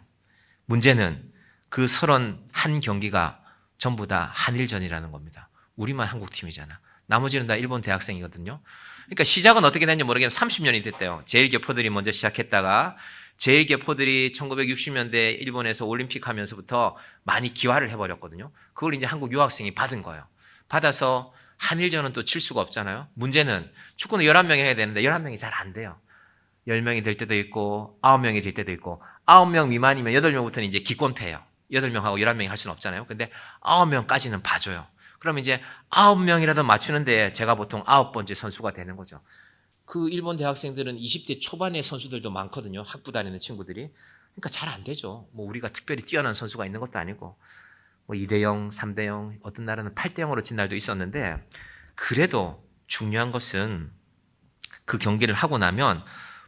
문제는 그 31경기가 전부 다 한일전이라는 겁니다. 우리만 한국팀이잖아. 나머지는 다 일본 대학생이거든요. 그러니까 시작은 어떻게 됐는지 모르겠는데 30년이 됐대요. 제1교포들이 먼저 시작했다가 제1교포들이 1960년대 일본에서 올림픽 하면서부터 많이 기화를 해버렸거든요. 그걸 이제 한국 유학생이 받은 거예요. 받아서 한일전은 또 칠 수가 없잖아요. 문제는 축구는 11명이 해야 되는데 11명이 잘 안 돼요. 10명이 될 때도 있고 9명이 될 때도 있고 9명 미만이면 8명부터는 이제 기권패예요. 8명하고 11명이 할 수는 없잖아요. 근데 9명까지는 봐줘요. 그럼 이제 9명이라도 맞추는데 제가 보통 9번째 선수가 되는 거죠. 그 일본 대학생들은 20대 초반의 선수들도 많거든요. 학부 다니는 친구들이. 그러니까 잘 안 되죠. 뭐 우리가 특별히 뛰어난 선수가 있는 것도 아니고 뭐 2대0, 3대0, 어떤 날은 8대0으로 진 날도 있었는데 그래도 중요한 것은 그 경기를 하고 나면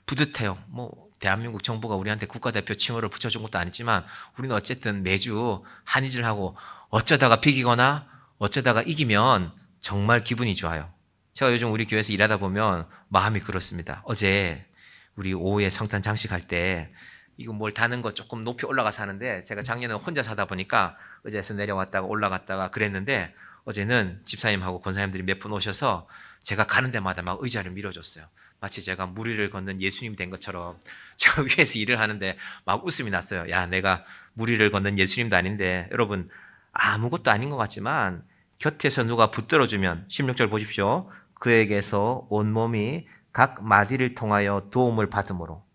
뿌듯해요. 뭐 대한민국 정부가 우리한테 국가대표 칭호를 붙여준 것도 아니지만 우리는 어쨌든 매주 한일전하고 어쩌다가 비기거나 어쩌다가 이기면 정말 기분이 좋아요. 제가 요즘 우리 교회에서 일하다 보면 마음이 그렇습니다. 어제 우리 오후에 성탄 장식할 때 이거 뭘 다는 거 조금 높이 올라가서 하는데 제가 작년에 혼자 사다 보니까 의자에서 내려왔다가 올라갔다가 그랬는데 어제는 집사님하고 권사님들이 몇 분 오셔서 제가 가는 데마다 막 의자를 밀어줬어요. 마치 제가 무리를 걷는 예수님 된 것처럼 제가 위에서 일을 하는데 막 웃음이 났어요. 야, 내가 무리를 걷는 예수님도 아닌데 여러분 아무것도 아닌 것 같지만 곁에서 누가 붙들어주면 16절 보십시오. 그에게서 온몸이 각 마디를 통하여 도움을 받음으로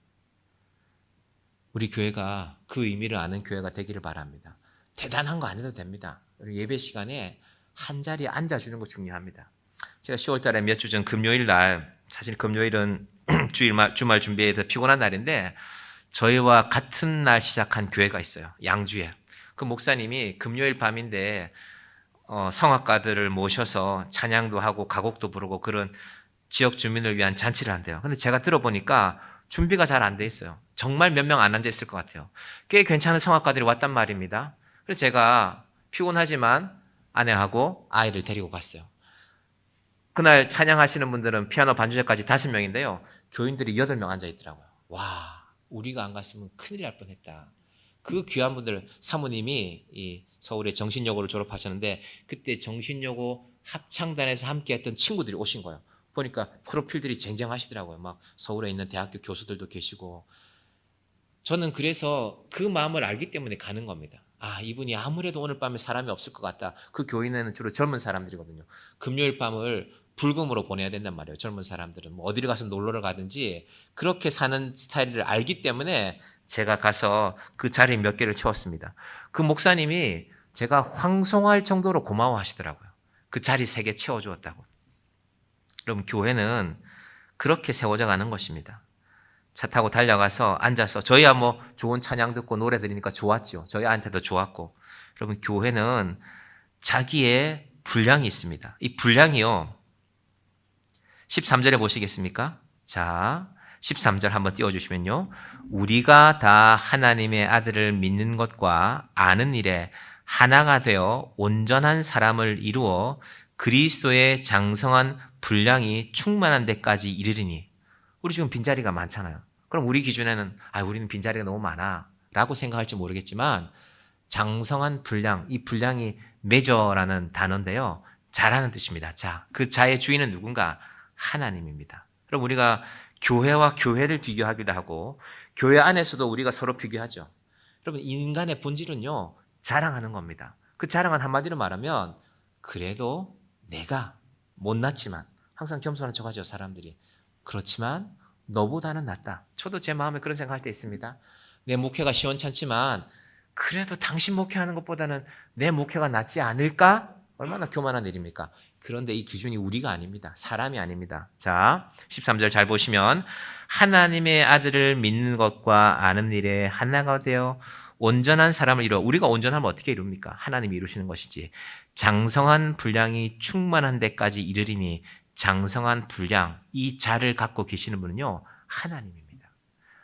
우리 교회가 그 의미를 아는 교회가 되기를 바랍니다. 대단한 거 안 해도 됩니다. 예배 시간에 한 자리에 앉아주는 거 중요합니다. 제가 10월 달에 몇 주 전 금요일 날 사실 금요일은 주말 준비해서 피곤한 날인데 저희와 같은 날 시작한 교회가 있어요. 양주에. 그 목사님이 금요일 밤인데 성악가들을 모셔서 찬양도 하고 가곡도 부르고 그런 지역 주민을 위한 잔치를 한대요. 근데 제가 들어보니까 준비가 잘 안 돼 있어요. 정말 몇 명 안 앉아 있을 것 같아요. 꽤 괜찮은 성악가들이 왔단 말입니다. 그래서 제가 피곤하지만 아내하고 아이를 데리고 갔어요. 그날 찬양하시는 분들은 피아노 반주자까지 5명인데요. 교인들이 8명 앉아 있더라고요. 와, 우리가 안 갔으면 큰일 날 뻔했다. 그 귀한 분들, 사모님이 이 서울의 정신여고를 졸업하셨는데 그때 정신여고 합창단에서 함께했던 친구들이 오신 거예요. 보니까 프로필들이 쟁쟁하시더라고요. 막 서울에 있는 대학교 교수들도 계시고. 저는 그래서 그 마음을 알기 때문에 가는 겁니다. 아, 이분이 아무래도 오늘 밤에 사람이 없을 것 같다. 그 교인은 주로 젊은 사람들이거든요. 금요일 밤을 불금으로 보내야 된단 말이에요. 젊은 사람들은 뭐 어디를 가서 놀러를 가든지 그렇게 사는 스타일을 알기 때문에 제가 가서 그 자리 몇 개를 채웠습니다. 그 목사님이 제가 황송할 정도로 고마워하시더라고요. 그 자리 3개 채워주었다고. 여러분, 교회는 그렇게 세워져 가는 것입니다. 차 타고 달려가서 앉아서 저희야 뭐 좋은 찬양 듣고 노래 들으니까 좋았죠. 저희한테도 좋았고. 여러분, 교회는 자기의 분량이 있습니다. 이 분량이요. 13절에 보시겠습니까? 자, 13절 한번 띄워주시면요. 우리가 다 하나님의 아들을 믿는 것과 아는 일에 하나가 되어 온전한 사람을 이루어 그리스도의 장성한 분량이 충만한 데까지 이르리니. 우리 지금 빈자리가 많잖아요. 그럼 우리 기준에는 우리는 빈자리가 너무 많아 라고 생각할지 모르겠지만 장성한 분량, 이 분량이 메저라는 단어인데요. 자라는 뜻입니다. 자, 그 자의 주인은 누군가? 하나님입니다. 그럼 우리가 교회와 교회를 비교하기도 하고 교회 안에서도 우리가 서로 비교하죠. 여러분, 인간의 본질은요, 자랑하는 겁니다. 그 자랑은 한마디로 말하면 그래도 내가 못났지만 항상 겸손한 척하죠, 사람들이. 그렇지만 너보다는 낫다. 저도 제 마음에 그런 생각할 때 있습니다. 내 목회가 시원찮지만 그래도 당신 목회하는 것보다는 내 목회가 낫지 않을까? 얼마나 교만한 일입니까? 그런데 이 기준이 우리가 아닙니다. 사람이 아닙니다. 자, 13절 잘 보시면 하나님의 아들을 믿는 것과 아는 일에 하나가 되어 온전한 사람을 이루어. 우리가 온전하면 어떻게 이룹니까? 하나님이 이루시는 것이지. 장성한 분량이 충만한 데까지 이르리니, 장성한 분량, 이 자를 갖고 계시는 분은요, 하나님입니다.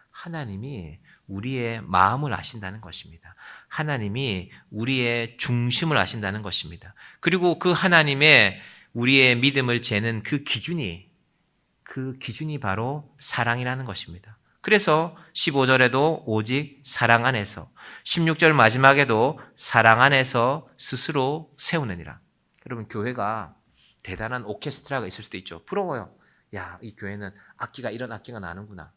하나님이 우리의 마음을 아신다는 것입니다. 하나님이 우리의 중심을 아신다는 것입니다. 그리고 그 하나님의 우리의 믿음을 재는 그 기준이 바로 사랑이라는 것입니다. 그래서 15절에도 오직 사랑 안에서, 16절 마지막에도 사랑 안에서 스스로 세우느니라. 여러분, 교회가 대단한 오케스트라가 있을 수도 있죠. 부러워요. 야, 이 교회는 악기가 이런 악기가 나는구나.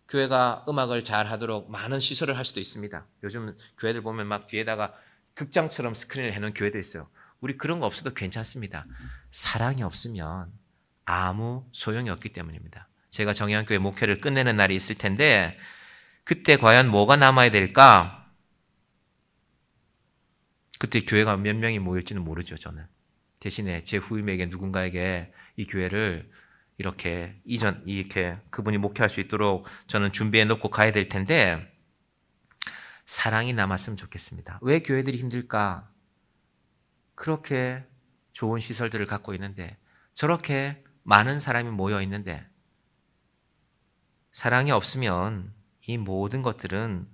교회가 음악을 잘 하도록 많은 시설을 할 수도 있습니다. 요즘 교회들 보면 막 뒤에다가 극장처럼 스크린을 해놓은 교회도 있어요. 우리 그런 거 없어도 괜찮습니다. 사랑이 없으면 아무 소용이 없기 때문입니다. 제가 정의한교회 목회를 끝내는 날이 있을 텐데 그때 과연 뭐가 남아야 될까? 그때 교회가 몇 명이 모일지는 모르죠, 저는. 대신에 제 후임에게 누군가에게 이 교회를 이렇게 그분이 목회할 수 있도록 저는 준비해 놓고 가야 될 텐데 사랑이 남았으면 좋겠습니다. 왜 교회들이 힘들까? 그렇게 좋은 시설들을 갖고 있는데 저렇게 많은 사람이 모여 있는데 사랑이 없으면 이 모든 것들은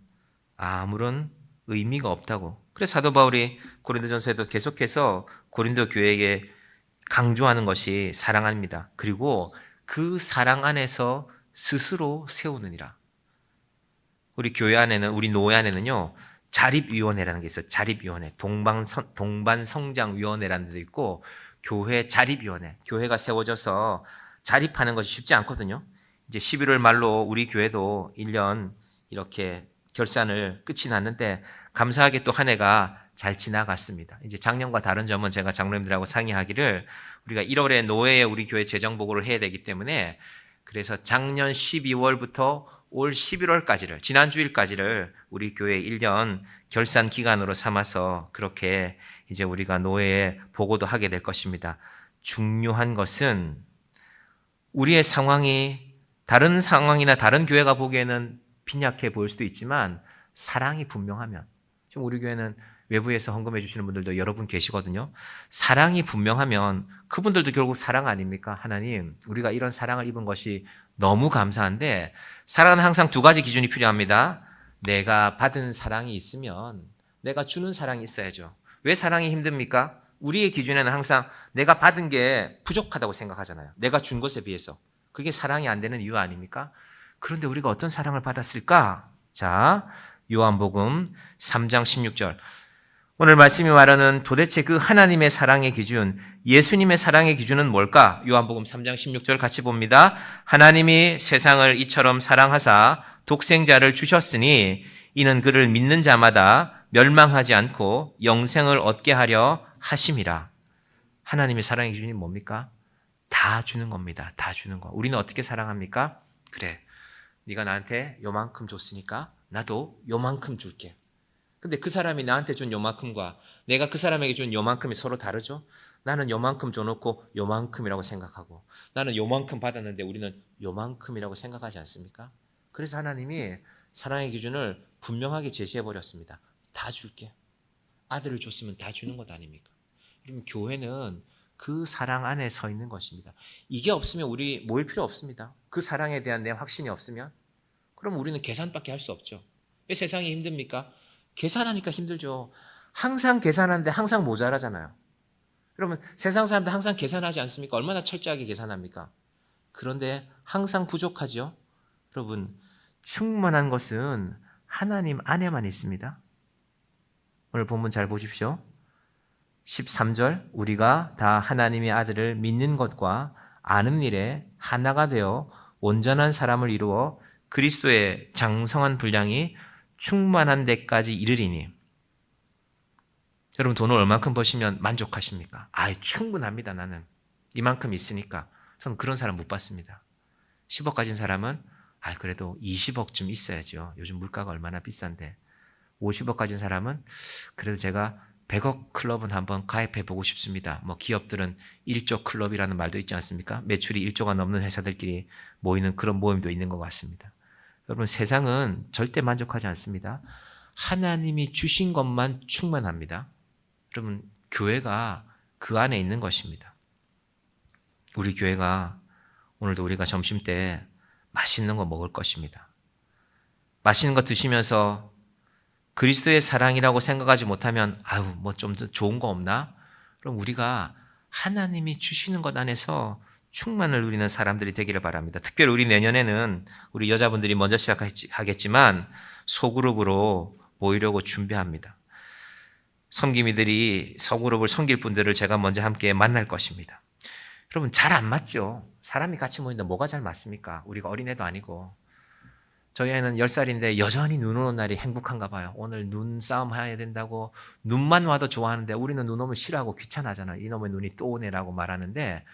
아무런 의미가 없다고. 그래서 사도 바울이 고린도전서에도 계속해서 고린도 교회에게 강조하는 것이 사랑입니다. 그리고 그 사랑 안에서 스스로 세우느니라. 우리 교회 안에는, 우리 노회 안에는요, 자립위원회라는 게 있어요. 자립위원회. 동반성장위원회라는 데도 있고, 교회 자립위원회. 교회가 세워져서 자립하는 것이 쉽지 않거든요. 이제 11월 말로 우리 교회도 1년 이렇게 결산을 끝이 났는데, 감사하게 또 한 해가 잘 지나갔습니다. 이제 작년과 다른 점은 제가 장로님들하고 상의하기를 우리가 1월에 노회에 우리 교회 재정 보고를 해야 되기 때문에 그래서 작년 12월부터 올 11월까지를 지난 주일까지를 우리 교회 1년 결산 기간으로 삼아서 그렇게 이제 우리가 노회에 보고도 하게 될 것입니다. 중요한 것은 우리의 상황이 다른 상황이나 다른 교회가 보기에는 빈약해 보일 수도 있지만 사랑이 분명하면 지금 우리 교회는 외부에서 헌금해 주시는 분들도 여러분 계시거든요. 사랑이 분명하면 그분들도 결국 사랑 아닙니까? 하나님, 우리가 이런 사랑을 입은 것이 너무 감사한데 사랑은 항상 두 가지 기준이 필요합니다. 내가 받은 사랑이 있으면 내가 주는 사랑이 있어야죠. 왜 사랑이 힘듭니까? 우리의 기준에는 항상 내가 받은 게 부족하다고 생각하잖아요. 내가 준 것에 비해서. 그게 사랑이 안 되는 이유 아닙니까? 그런데 우리가 어떤 사랑을 받았을까? 자, 요한복음 3장 16절. 오늘 말씀이 말하는 도대체 그 하나님의 사랑의 기준, 예수님의 사랑의 기준은 뭘까? 요한복음 3장 16절 같이 봅니다. 하나님이 세상을 이처럼 사랑하사 독생자를 주셨으니 이는 그를 믿는 자마다 멸망하지 않고 영생을 얻게 하려 하심이라. 하나님의 사랑의 기준이 뭡니까? 다 주는 겁니다. 다 주는 거. 우리는 어떻게 사랑합니까? 그래, 네가 나한테 요만큼 줬으니까 나도 요만큼 줄게. 근데 그 사람이 나한테 준 요만큼과 내가 그 사람에게 준 요만큼이 서로 다르죠? 나는 요만큼 줘놓고 요만큼이라고 생각하고 나는 요만큼 받았는데 우리는 요만큼이라고 생각하지 않습니까? 그래서 하나님이 사랑의 기준을 분명하게 제시해버렸습니다. 다 줄게. 아들을 줬으면 다 주는 것 아닙니까? 그러면 교회는 그 사랑 안에 서 있는 것입니다. 이게 없으면 우리 모일 필요 없습니다. 그 사랑에 대한 내 확신이 없으면 그럼 우리는 계산밖에 할 수 없죠. 왜 세상이 힘듭니까? 계산하니까 힘들죠. 항상 계산하는데 항상 모자라잖아요. 그러면 세상 사람들 항상 계산하지 않습니까? 얼마나 철저하게 계산합니까? 그런데 항상 부족하죠. 여러분, 충만한 것은 하나님 안에만 있습니다. 오늘 본문 잘 보십시오. 13절, 우리가 다 하나님의 아들을 믿는 것과 아는 일에 하나가 되어 온전한 사람을 이루어 그리스도의 장성한 분량이 충만한 데까지 이르리니. 여러분, 돈을 얼만큼 버시면 만족하십니까? 충분합니다. 나는 이만큼 있으니까. 저는 그런 사람 못 봤습니다. 10억 가진 사람은 그래도 20억쯤 있어야죠. 요즘 물가가 얼마나 비싼데. 50억 가진 사람은 그래도 제가 100억 클럽은 한번 가입해 보고 싶습니다. 뭐 기업들은 1조 클럽이라는 말도 있지 않습니까? 매출이 1조가 넘는 회사들끼리 모이는 그런 모임도 있는 것 같습니다. 여러분, 세상은 절대 만족하지 않습니다. 하나님이 주신 것만 충만합니다. 여러분, 교회가 그 안에 있는 것입니다. 우리 교회가 오늘도 우리가 점심 때 맛있는 거 먹을 것입니다. 맛있는 거 드시면서 그리스도의 사랑이라고 생각하지 못하면 뭐 좀 더 좋은 거 없나? 그럼 우리가 하나님이 주시는 것 안에서 충만을 누리는 사람들이 되기를 바랍니다. 특별히 우리 내년에는 우리 여자분들이 먼저 시작하겠지만 소그룹으로 모이려고 준비합니다. 섬김이들이 소그룹을 섬길 분들을 제가 먼저 함께 만날 것입니다. 여러분, 잘 안 맞죠? 사람이 같이 모이는데 뭐가 잘 맞습니까? 우리가 어린애도 아니고. 저희 애는 10살인데 여전히 눈 오는 날이 행복한가 봐요. 오늘 눈싸움 해야 된다고 눈만 와도 좋아하는데 우리는 눈 오면 싫어하고 귀찮아하잖아요. 이놈의 눈이 또 오네라고 말하는데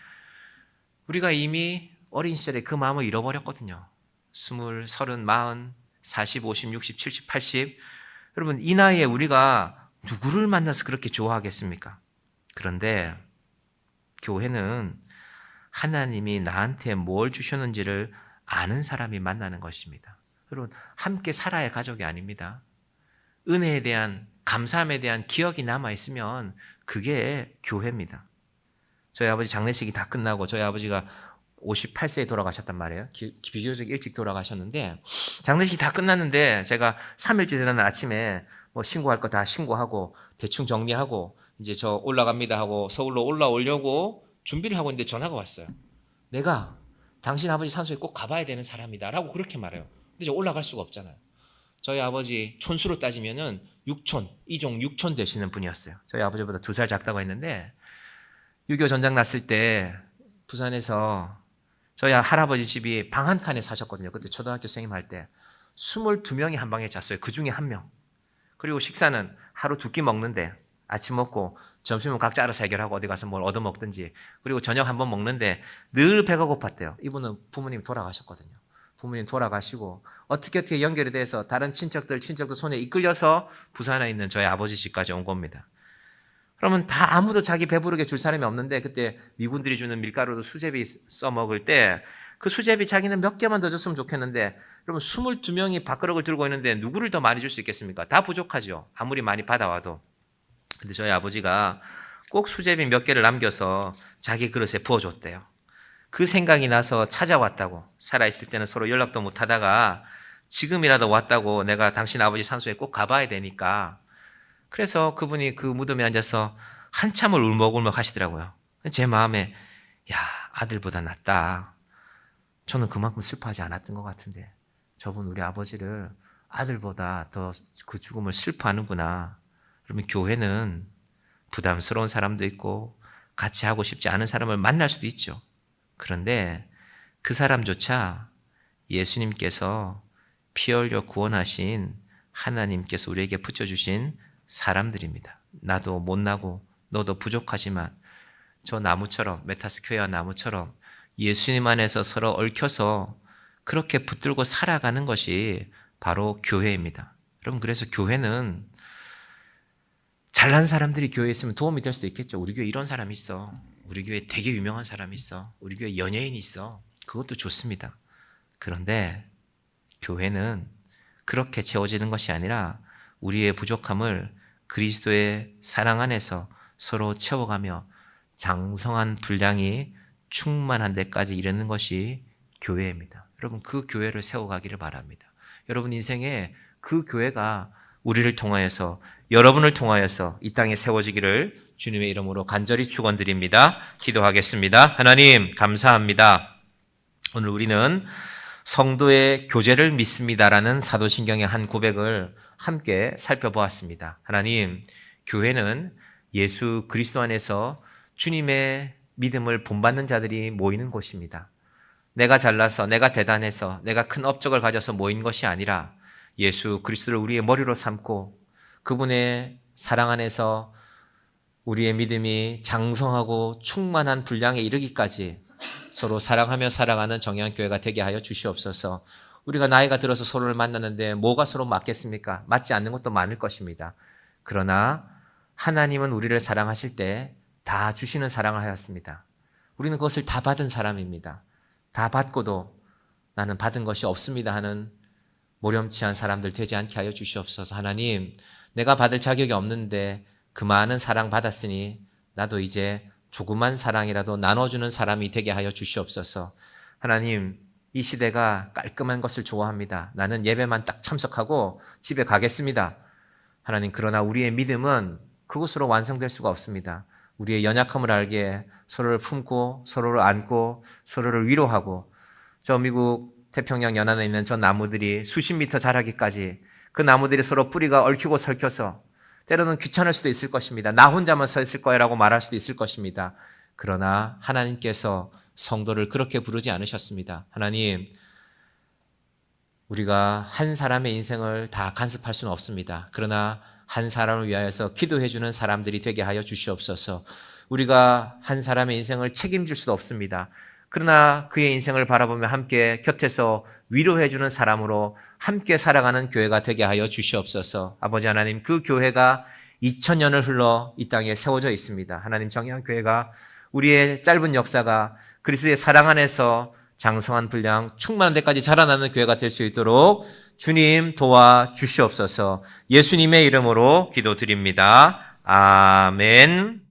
우리가 이미 어린 시절에 그 마음을 잃어버렸거든요. 20, 30, 40, 40, 50, 60, 70, 80. 여러분, 이 나이에 우리가 누구를 만나서 그렇게 좋아하겠습니까? 그런데 교회는 하나님이 나한테 뭘 주셨는지를 아는 사람이 만나는 것입니다. 여러분, 함께 살아야 가족이 아닙니다. 은혜에 대한, 감사함에 대한 기억이 남아있으면 그게 교회입니다. 저희 아버지 장례식이 다 끝나고 저희 아버지가 58세에 돌아가셨단 말이에요. 비교적 일찍 돌아가셨는데 장례식이 다 끝났는데 제가 3일째 되는 아침에 뭐 신고할 거 다 신고하고 대충 정리하고 이제 저 올라갑니다 하고 서울로 올라오려고 준비를 하고 있는데 전화가 왔어요. 내가 당신 아버지 산소에 꼭 가봐야 되는 사람이다 라고 그렇게 말해요. 근데 저 올라갈 수가 없잖아요. 저희 아버지 촌수로 따지면은 6촌, 이종 6촌 되시는 분이었어요. 저희 아버지보다 2살 작다고 했는데 6.25 전쟁 났을 때 부산에서 저희 할아버지 집이 방 한 칸에 사셨거든요. 그때 초등학교 선생님 할 때 22명이 한 방에 잤어요. 그 중에 한 명. 그리고 식사는 하루 2끼 먹는데 아침 먹고 점심은 각자 알아서 해결하고 어디 가서 뭘 얻어먹든지 그리고 저녁 한번 먹는데 늘 배가 고팠대요. 이분은 부모님이 돌아가셨거든요. 부모님 돌아가시고 어떻게 연결이 돼서 다른 친척들 손에 이끌려서 부산에 있는 저희 아버지 집까지 온 겁니다. 그러면 다 아무도 자기 배부르게 줄 사람이 없는데 그때 미군들이 주는 밀가루도 수제비 써먹을 때 그 수제비 자기는 몇 개만 더 줬으면 좋겠는데 여러분 22명이 밥그릇을 들고 있는데 누구를 더 많이 줄 수 있겠습니까? 다 부족하죠. 아무리 많이 받아와도. 근데 저희 아버지가 꼭 수제비 몇 개를 남겨서 자기 그릇에 부어줬대요. 그 생각이 나서 찾아왔다고. 살아있을 때는 서로 연락도 못 하다가 지금이라도 왔다고 내가 당신 아버지 산소에 꼭 가봐야 되니까. 그래서 그분이 그 무덤에 앉아서 한참을 울먹울먹 하시더라고요. 제 마음에 야, 아들보다 낫다. 저는 그만큼 슬퍼하지 않았던 것 같은데 저분 우리 아버지를 아들보다 더 그 죽음을 슬퍼하는구나. 그러면 교회는 부담스러운 사람도 있고 같이 하고 싶지 않은 사람을 만날 수도 있죠. 그런데 그 사람조차 예수님께서 피 흘려 구원하신 하나님께서 우리에게 붙여주신 사람들입니다. 나도 못나고 너도 부족하지만 저 나무처럼 메타스퀘어 나무처럼 예수님 안에서 서로 얽혀서 그렇게 붙들고 살아가는 것이 바로 교회입니다. 여러분, 그래서 교회는 잘난 사람들이 교회에 있으면 도움이 될 수도 있겠죠. 우리 교회 이런 사람이 있어. 우리 교회 되게 유명한 사람이 있어. 우리 교회 연예인이 있어. 그것도 좋습니다. 그런데 교회는 그렇게 채워지는 것이 아니라 우리의 부족함을 그리스도의 사랑 안에서 서로 채워가며 장성한 분량이 충만한 데까지 이르는 것이 교회입니다. 여러분, 그 교회를 세워가기를 바랍니다. 여러분 인생에 그 교회가 우리를 통하여서 여러분을 통하여서 이 땅에 세워지기를 주님의 이름으로 간절히 축원드립니다. 기도하겠습니다. 하나님 감사합니다. 오늘 우리는 성도의 교제를 믿습니다라는 사도신경의 한 고백을 함께 살펴보았습니다. 하나님, 교회는 예수 그리스도 안에서 주님의 믿음을 본받는 자들이 모이는 곳입니다. 내가 잘나서, 내가 대단해서, 내가 큰 업적을 가져서 모인 것이 아니라 예수 그리스도를 우리의 머리로 삼고 그분의 사랑 안에서 우리의 믿음이 장성하고 충만한 분량에 이르기까지 서로 사랑하며 살아가는 정의한 교회가 되게 하여 주시옵소서. 우리가 나이가 들어서 서로를 만났는데 뭐가 서로 맞겠습니까? 맞지 않는 것도 많을 것입니다. 그러나 하나님은 우리를 사랑하실 때 다 주시는 사랑을 하였습니다. 우리는 그것을 다 받은 사람입니다. 다 받고도 나는 받은 것이 없습니다 하는 모렴치한 사람들 되지 않게 하여 주시옵소서. 하나님, 내가 받을 자격이 없는데 그 많은 사랑 받았으니 나도 이제 조그만 사랑이라도 나눠주는 사람이 되게 하여 주시옵소서. 하나님, 이 시대가 깔끔한 것을 좋아합니다. 나는 예배만 딱 참석하고 집에 가겠습니다. 하나님, 그러나 우리의 믿음은 그것으로 완성될 수가 없습니다. 우리의 연약함을 알게 서로를 품고 서로를 안고 서로를 위로하고, 저 미국 태평양 연안에 있는 저 나무들이 수십 미터 자라기까지 그 나무들이 서로 뿌리가 얽히고 설켜서 때로는 귀찮을 수도 있을 것입니다. 나 혼자만 서 있을 거야라고 말할 수도 있을 것입니다. 그러나 하나님께서 성도를 그렇게 부르지 않으셨습니다. 하나님, 우리가 한 사람의 인생을 다 간섭할 수는 없습니다. 그러나 한 사람을 위하여서 기도해 주는 사람들이 되게 하여 주시옵소서. 우리가 한 사람의 인생을 책임질 수도 없습니다. 그러나 그의 인생을 바라보며 함께 곁에서 위로해 주는 사람으로 함께 살아가는 교회가 되게 하여 주시옵소서. 아버지 하나님, 그 교회가 2000년을 흘러 이 땅에 세워져 있습니다. 하나님, 정의한 교회가 우리의 짧은 역사가 그리스도의 사랑 안에서 장성한 분량 충만한 데까지 자라나는 교회가 될 수 있도록 주님 도와 주시옵소서. 예수님의 이름으로 기도드립니다. 아멘.